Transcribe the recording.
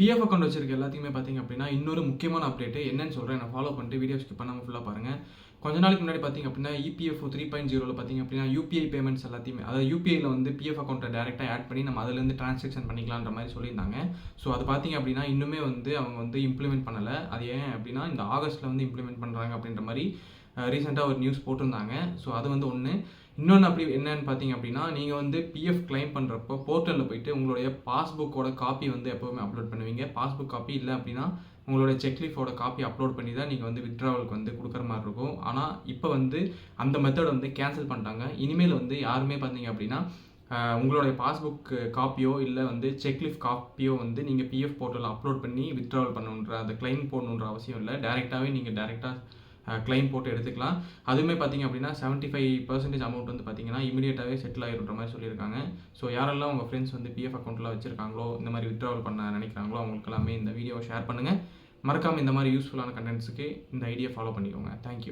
PF account வச்சிருக்க எல்லாத்தையுமே பார்த்தீங்க அப்படின்னா இன்னொரு முக்கியமான அப்டேட் என்னன்னு சொல்கிறேன். நான் ஃபாலோ பண்ணிட்டு வீடியோ ஸ்கிப் பண்ணாமல் ஃபுல்லாக பாருங்கள். கொஞ்ச நாளைக்கு முன்னாடி பார்த்தீங்க அப்படின்னா இபிஎஃப்ஓ 3.0 பார்த்தீங்க அப்படின்னா யூபிஐ பேமெண்ட்ஸ் எல்லாத்தையுமே, அதாவது யூபிஐயில் வந்து பிஎஃப் அக்கௌண்ட்டை டேரெக்டாக ஆட் பண்ணி நம்ம அதுலேருந்து டிரான்சாக்ஷன் பண்ணிக்கலான்ற மாதிரி சொல்லியிருந்தாங்க. ஸோ அது பார்த்தீங்க அப்படின்னா இன்னுமே வந்து அவங்க வந்து இம்ப்ளிமெண்ட் பண்ணலை. அது ஏன் அப்படின்னா இந்த ஆகஸ்ட்டில் வந்து இம்ப்ளிமெண்ட் பண்ணுறாங்க அப்படின்ற மாதிரி ரீசெண்டாக ஒரு நியூஸ் போட்டிருந்தாங்க. ஸோ அது வந்து ஒன்று. இன்னொன்று அப்படி என்னன்னு பார்த்தீங்க அப்படின்னா, நீங்கள் வந்து பிஎஃப் கிளைம் பண்ணுறப்போ போர்ட்டலில் போயிட்டு உங்களுடைய பாஸ்புக்கோட காப்பி வந்து எப்போவுமே அப்லோட் பண்ணுவீங்க. பாஸ்புக் காப்பி இல்லை அப்படின்னா உங்களோட செக்லீஃபோட காப்பி அப்லோட் பண்ணி தான் நீங்கள் வந்து வித்ட்ராவலுக்கு வந்து கொடுக்குற மாதிரி இருக்கும். ஆனால் இப்போ வந்து அந்த மெத்தடை வந்து கேன்சல் பண்ணிட்டாங்க. இனிமேல் வந்து யாருமே பார்த்தீங்க அப்படின்னா உங்களுடைய பாஸ்புக் காப்பியோ இல்லை வந்து செக்லீஃப் காப்பியோ வந்து நீங்கள் பிஎஃப் போர்ட்டலில் அப்லோட் பண்ணி வித்ட்ராவல் பண்ணணுன்ற அந்த கிளைம் போடணுன்ற அவசியம் இல்லை. டேரெக்டாக கிளைம் போட்டு எடுத்துக்கலாம். அதுவுமே பார்த்தீங்க அப்படின்னா 75% அமௌண்ட் வந்து பார்த்தீங்கன்னா இமீடியட்டாகவே செட்டில் ஆகிடுற மாதிரி சொல்லியிருக்காங்க. ஸோ யாரெல்லாம் உங்கள் ஃப்ரெண்ட்ஸ் வந்து பிஎஃப் அக்கௌண்ட்டில் வச்சிருக்காங்களோ, இந்த மாதிரி வித்ட்ராவல் பண்ண நினைக்கிறாங்களோ அவங்களுக்கு எல்லாமே இந்த வீடியோவை ஷேர் பண்ணுங்கள். மறக்காமல் இந்த மாதிரி யூஸ்ஃபுல்லான கண்டென்ட்ஸுக்கு இந்த ஐடியா ஃபாலோ பண்ணிக்கோங்க. தேங்க்யூ.